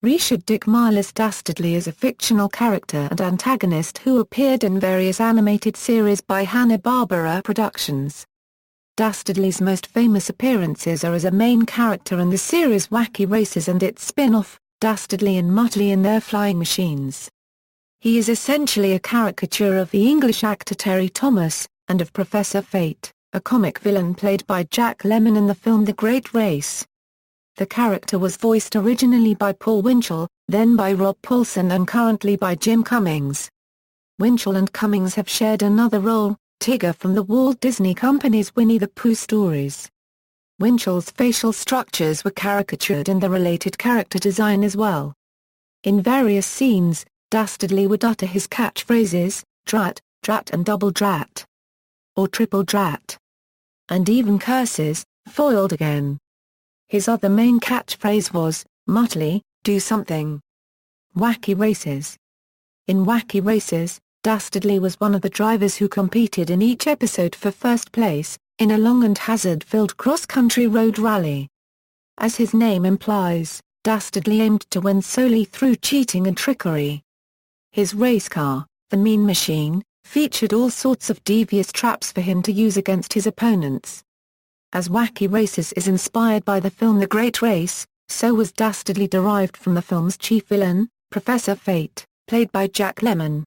Richard Dick Milhous Dastardly is a fictional character and antagonist who appeared in various animated series by Hanna-Barbera Productions. Dastardly's most famous appearances are as a main character in the series Wacky Races and its spin-off, Dastardly and Muttley in Their Flying Machines. He is essentially a caricature of the English actor Terry Thomas, and of Professor Fate, a comic villain played by Jack Lemmon in the film The Great Race. The character was voiced originally by Paul Winchell, then by Rob Paulsen and currently by Jim Cummings. Winchell and Cummings have shared another role, Tigger from the Walt Disney Company's Winnie-the-Pooh stories. Winchell's facial structures were caricatured in the related character design as well. In various scenes, Dastardly would utter his catchphrases, Drat, Drat and double Drat. Or triple Drat. And even curses, foiled again. His other main catchphrase was, Muttley, do something. Wacky Races. In Wacky Races, Dastardly was one of the drivers who competed in each episode for first place, in a long and hazard-filled cross-country road rally. As his name implies, Dastardly aimed to win solely through cheating and trickery. His race car, the Mean Machine, featured all sorts of devious traps for him to use against his opponents. As Wacky Races is inspired by the film The Great Race, so was Dastardly derived from the film's chief villain, Professor Fate, played by Jack Lemmon.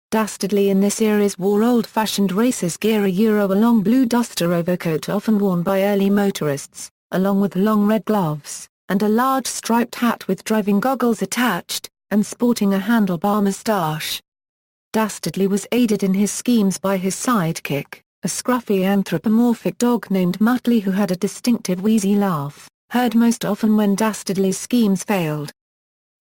Dastardly in this series wore old-fashioned racer's gear, a long blue duster overcoat often worn by early motorists, along with long red gloves, and a large striped hat with driving goggles attached, and sporting a handlebar moustache. Dastardly was aided in his schemes by his sidekick, a scruffy anthropomorphic dog named Muttley who had a distinctive wheezy laugh, heard most often when Dastardly's schemes failed.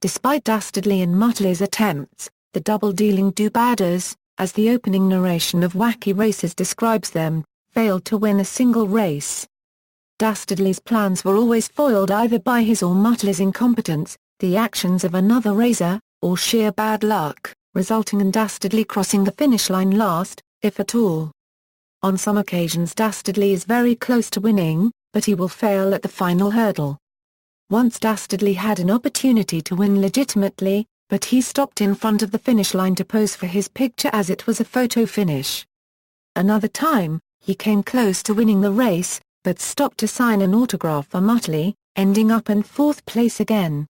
Despite Dastardly and Muttley's attempts, the double-dealing do-badders, as the opening narration of Wacky Races describes them, failed to win a single race. Dastardly's plans were always foiled either by his or Muttley's incompetence, the actions of another racer, or sheer bad luck, resulting in Dastardly crossing the finish line last, if at all. On some occasions Dastardly is very close to winning, but he will fail at the final hurdle. Once Dastardly had an opportunity to win legitimately, but he stopped in front of the finish line to pose for his picture as it was a photo finish. Another time, he came close to winning the race, but stopped to sign an autograph for Muttley, ending up in fourth place again.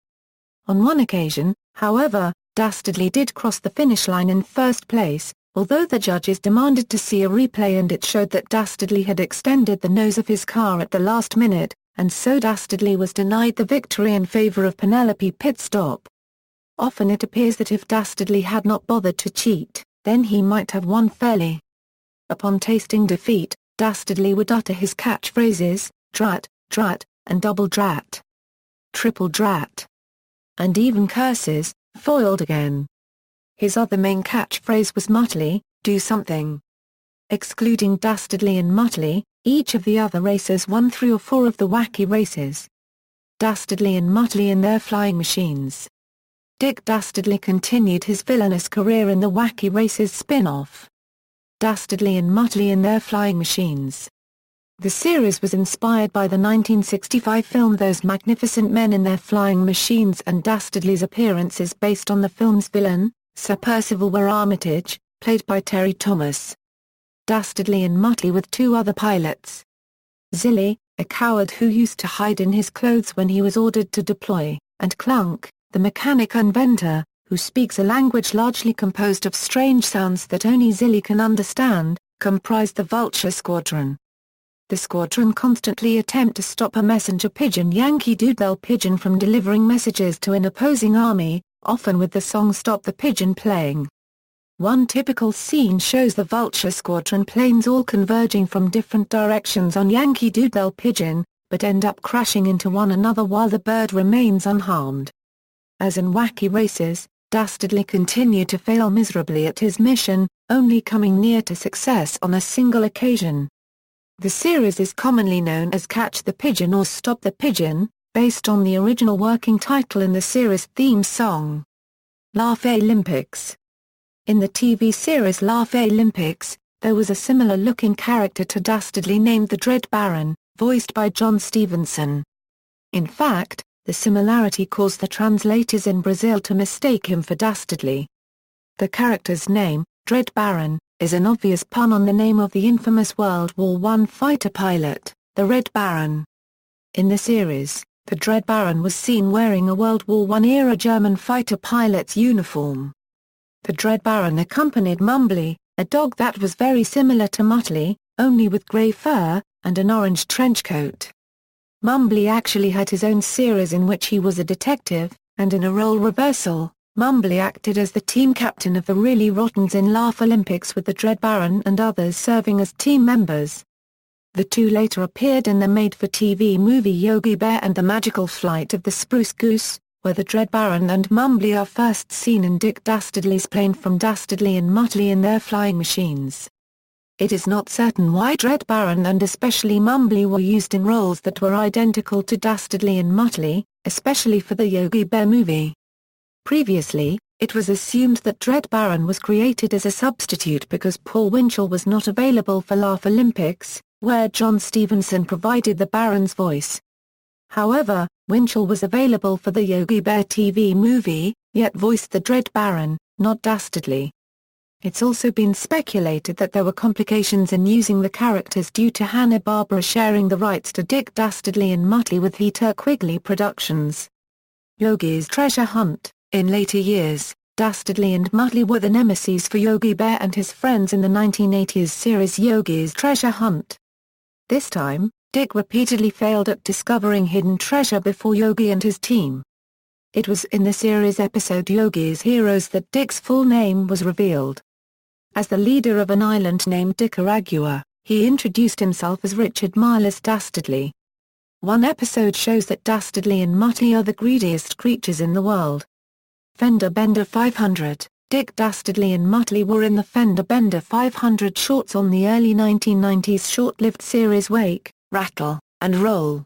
On one occasion, however, Dastardly did cross the finish line in first place, although the judges demanded to see a replay and it showed that Dastardly had extended the nose of his car at the last minute, and so Dastardly was denied the victory in favor of Penelope pit stop. Often it appears that if Dastardly had not bothered to cheat, then he might have won fairly. Upon tasting defeat, Dastardly would utter his catchphrases, Drat, Drat, and double Drat. Triple Drat. And even curses, foiled again. His other main catchphrase was Muttley, do something. Excluding Dastardly and Muttley, each of the other racers won 3 or 4 of the Wacky Races. Dastardly and Muttley in Their Flying Machines. Dick Dastardly continued his villainous career in the Wacky Races spin-off. Dastardly and Muttley in Their Flying Machines. The series was inspired by the 1965 film Those Magnificent Men in Their Flying Machines, and Dastardly's appearance is based on the film's villain, Sir Percival Ware Armitage, played by Terry Thomas. Dastardly and Muttley with 2 other pilots. Zilly, a coward who used to hide in his clothes when he was ordered to deploy, and Clunk, the mechanic inventor, who speaks a language largely composed of strange sounds that only Zilly can understand, comprised the Vulture Squadron. The squadron constantly attempt to stop a messenger pigeon Yankee Doodle pigeon from delivering messages to an opposing army, often with the song Stop the Pigeon playing. One typical scene shows the Vulture Squadron planes all converging from different directions on Yankee Doodle pigeon, but end up crashing into one another while the bird remains unharmed. As in Wacky Races, Dastardly continued to fail miserably at his mission, only coming near to success on a single occasion. The series is commonly known as Catch the Pigeon or Stop the Pigeon, based on the original working title in the series' theme song. Laff-A-Lympics. In the TV series Laff-A-Lympics, there was a similar-looking character to Dastardly named the Dread Baron, voiced by John Stevenson. In fact, The similarity caused the translators in Brazil to mistake him for Dastardly. The character's name, Dread Baron, is an obvious pun on the name of the infamous World War I fighter pilot, the Red Baron. In the series, the Dread Baron was seen wearing a World War I-era German fighter pilot's uniform. The Dread Baron accompanied Muttley, a dog that was very similar to Muttley, only with grey fur, and an orange trench coat. Muttley actually had his own series in which he was a detective, and in a role reversal, Muttley acted as the team captain of the Really Rottens in Laff-A-Lympics with the Dread Baron and others serving as team members. The two later appeared in the made-for-TV movie Yogi Bear and the Magical Flight of the Spruce Goose, where the Dread Baron and Muttley are first seen in Dick Dastardly's plane from Dastardly and Muttley in their flying machines. It is not certain why Dread Baron and especially Muttley were used in roles that were identical to Dastardly and Muttley, especially for the Yogi Bear movie. Previously, it was assumed that Dread Baron was created as a substitute because Paul Winchell was not available for Laff-A-Lympics, where John Stevenson provided the Baron's voice. However, Winchell was available for the Yogi Bear TV movie, yet voiced the Dread Baron, not Dastardly. It's also been speculated that there were complications in using the characters due to Hanna-Barbera sharing the rights to Dick Dastardly and Muttley with Peter Quigley Productions. Yogi's Treasure Hunt. In later years, Dastardly and Muttley were the nemesis for Yogi Bear and his friends in the 1980s series Yogi's Treasure Hunt. This time, Dick repeatedly failed at discovering hidden treasure before Yogi and his team. It was in the series episode Yogi's Heroes that Dick's full name was revealed. As the leader of an island named Nicaragua, he introduced himself as Richard Milhous Dastardly. One episode shows that Dastardly and Muttley are the greediest creatures in the world. Fender Bender 500. Dick Dastardly and Muttley were in the Fender Bender 500 shorts on the early 1990s short-lived series Wake, Rattle, and Roll.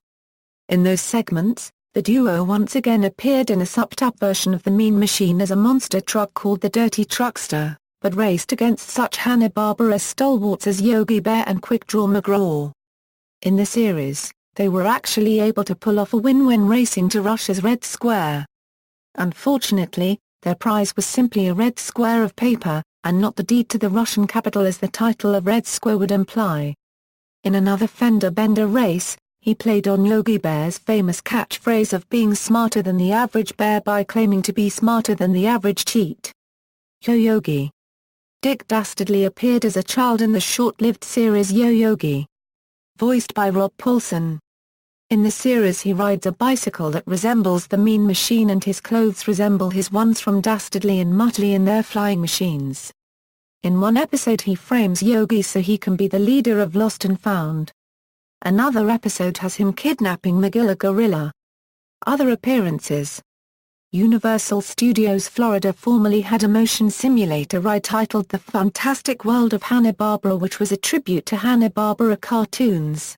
In those segments, the duo once again appeared in a supped-up version of the Mean Machine as a monster truck called the Dirty Truckster, but raced against such Hanna-Barbera stalwarts as Yogi Bear and Quick Draw McGraw. In the series, they were actually able to pull off a win when racing to Russia's Red Square. Unfortunately, their prize was simply a red square of paper, and not the deed to the Russian capital as the title of Red Square would imply. In another Fender Bender race, he played on Yogi Bear's famous catchphrase of being smarter than the average bear by claiming to be smarter than the average cheat. Yo Yogi. Dick Dastardly appeared as a child in the short-lived series Yo Yogi. Voiced by Rob Paulsen. In the series he rides a bicycle that resembles the Mean Machine and his clothes resemble his ones from Dastardly and Muttley in their flying machines. In one episode he frames Yogi so he can be the leader of Lost and Found. Another episode has him kidnapping Magilla Gorilla. Other appearances. Universal Studios Florida formerly had a motion simulator ride titled The Fantastic World of Hanna-Barbera, which was a tribute to Hanna-Barbera cartoons.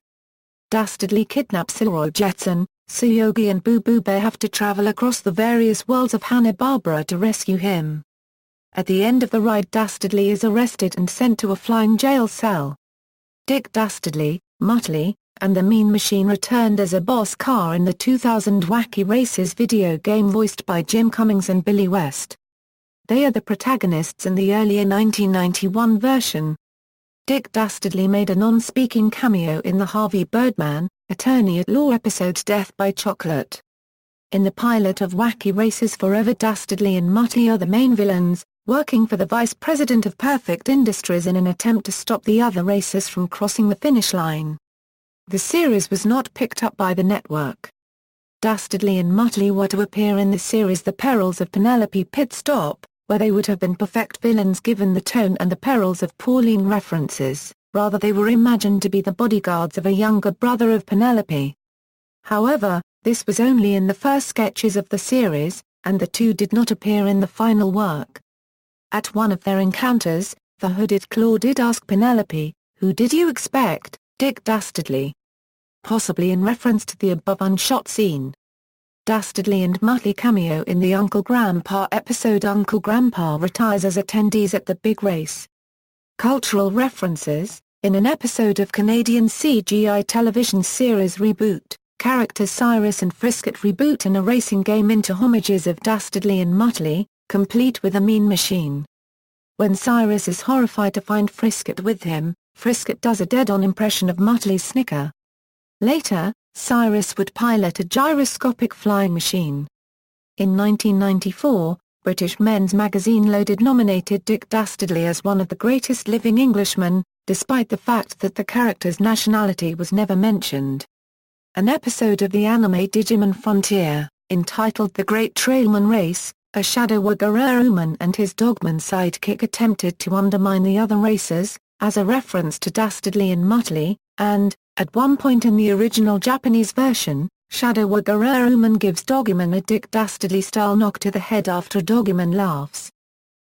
Dastardly kidnaps Leroy Jetson, so Yogi and Boo Boo Bear have to travel across the various worlds of Hanna-Barbera to rescue him. At the end of the ride Dastardly is arrested and sent to a flying jail cell. Dick Dastardly, Muttley, and the Mean Machine returned as a boss car in the 2000 Wacky Races video game voiced by Jim Cummings and Billy West. They are the protagonists in the earlier 1991 version. Dick Dastardly made a non-speaking cameo in the Harvey Birdman, Attorney-at-Law episode Death by Chocolate. In the pilot of Wacky Races Forever Dastardly and Muttley are the main villains, working for the Vice President of Perfect Industries in an attempt to stop the other racers from crossing the finish line. The series was not picked up by the network. Dastardly and Muttley were to appear in the series The Perils of Penelope Pit Stop, where they would have been perfect villains given the tone and the perils of Pauline references, rather they were imagined to be the bodyguards of a younger brother of Penelope. However, this was only in the first sketches of the series, and the two did not appear in the final work. At one of their encounters, the hooded claw did ask Penelope, "Who did you expect, Dick Dastardly?" Possibly in reference to the above unshot scene. Dastardly and Muttley cameo in the Uncle Grandpa episode Uncle Grandpa retires as attendees at the big race. Cultural references. In an episode of Canadian CGI television series Reboot, characters Cyrus and Frisket reboot in a racing game into homages of Dastardly and Muttley, complete with a mean machine. When Cyrus is horrified to find Frisket with him, Frisket does a dead-on impression of Muttley's snicker. Later, Cyrus would pilot a gyroscopic flying machine. In 1994, British Men's Magazine Loaded nominated Dick Dastardly as one of the greatest living Englishmen, despite the fact that the character's nationality was never mentioned. An episode of the anime Digimon Frontier, entitled The Great Trailman Race, a Shadow Wagararuman and his Dogman sidekick attempted to undermine the other racers, as a reference to Dastardly and Muttley, and, at one point in the original Japanese version, Shadow Wagararuman gives Dogman a Dick Dastardly-style knock to the head after Dogman laughs.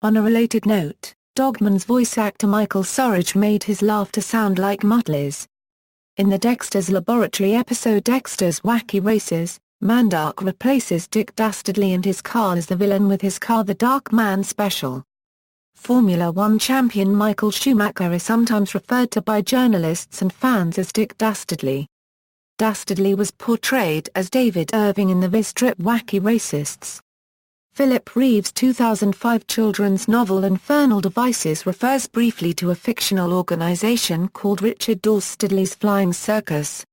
On a related note, Dogman's voice actor Michael Surridge made his laughter sound like Muttley's. In the Dexter's Laboratory episode Dexter's Wacky Races, Mandark replaces Dick Dastardly and his car as the villain with his car the Dark Man Special. Formula One champion Michael Schumacher is sometimes referred to by journalists and fans as Dick Dastardly. Dastardly was portrayed as David Irving in the Viz strip Wacky Races. Philip Reeve's 2005 children's novel Infernal Devices refers briefly to a fictional organization called Richard Dastardly's Flying Circus.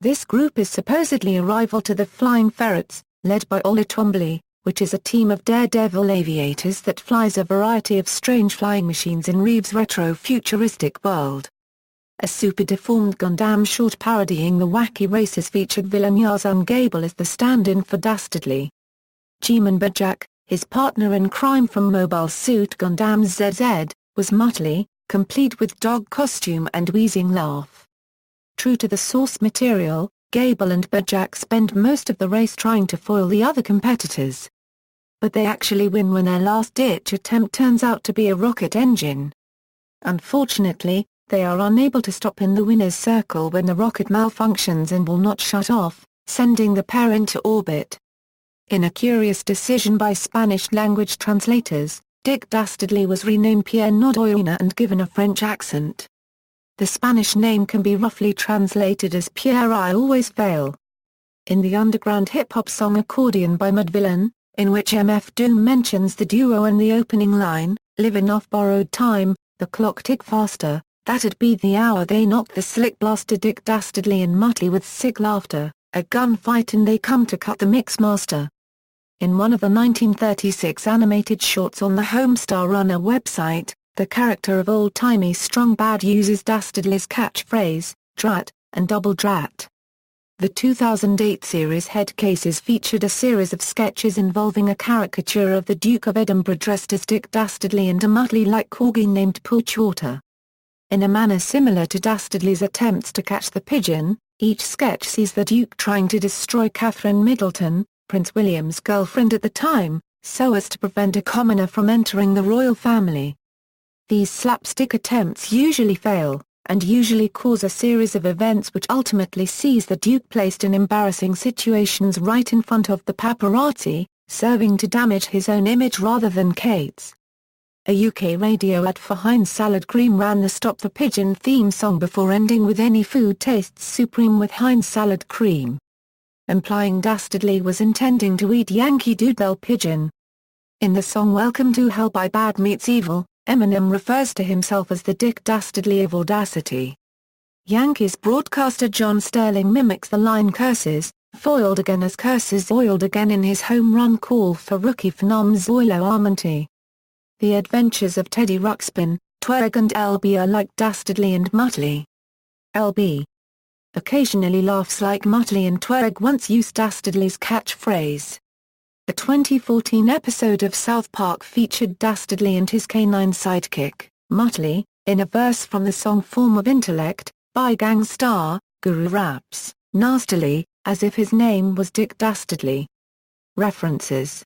This group is supposedly a rival to the Flying Ferrets, led by Ola Twombly, which is a team of daredevil aviators that flies a variety of strange flying machines in Reeve's retro-futuristic world. A super-deformed Gundam short parodying the Wacky Races featured villain Yazan Gable as the stand-in for Dastardly. G-Man Bajak, his partner in crime from Mobile Suit Gundam ZZ, was Muttley, complete with dog costume and wheezing laugh. True to the source material, Gable and Bajak spend most of the race trying to foil the other competitors. But they actually win when their last-ditch attempt turns out to be a rocket engine. Unfortunately, they are unable to stop in the winner's circle when the rocket malfunctions and will not shut off, sending the pair into orbit. In a curious decision by Spanish-language translators, Dick Dastardly was renamed Pierre Nodoyena and given a French accent. The Spanish name can be roughly translated as Pierre I Always Fail. In the underground hip-hop song Accordion by Mudvillain, in which MF Doom mentions the duo and the opening line, "Livin' off borrowed time, the clock tick faster, that'd be the hour they knocked the slick blaster Dick Dastardly and Muttley with sick laughter, a gunfight and they come to cut the mix master." In one of the 1936 animated shorts on the Homestar Runner website, the character of old-timey Strong Bad uses Dastardly's catchphrase, Drat, and Double Drat. The 2008 series Head Cases featured a series of sketches involving a caricature of the Duke of Edinburgh dressed as Dick Dastardly and a Muttley-like corgi named Porchwater. In a manner similar to Dastardly's attempts to catch the pigeon, each sketch sees the Duke trying to destroy Catherine Middleton, Prince William's girlfriend at the time, so as to prevent a commoner from entering the royal family. These slapstick attempts usually fail, and usually cause a series of events which ultimately sees the Duke placed in embarrassing situations right in front of the paparazzi, serving to damage his own image rather than Kate's. A UK radio ad for Heinz Salad Cream ran the Stop the Pigeon theme song before ending with "Any food tastes supreme with Heinz Salad Cream," implying Dastardly was intending to eat Yankee Doodle pigeon. In the song Welcome to Hell by Bad Meets Evil, Eminem refers to himself as the Dick Dastardly of Audacity. Yankees broadcaster John Sterling mimics the line "curses, foiled again" as "curses oiled again" in his home run call for rookie phenom Zoilo Armonte. The adventures of Teddy Ruxpin, Twerg and LB are like Dastardly and Muttley. LB occasionally laughs like Muttley and Twerg once used Dastardly's catchphrase. The 2014 episode of South Park featured Dastardly and his canine sidekick, Muttley, in a verse from the song Form of Intellect, by Gang Starr. Guru raps, nastily, as if his name was Dick Dastardly. References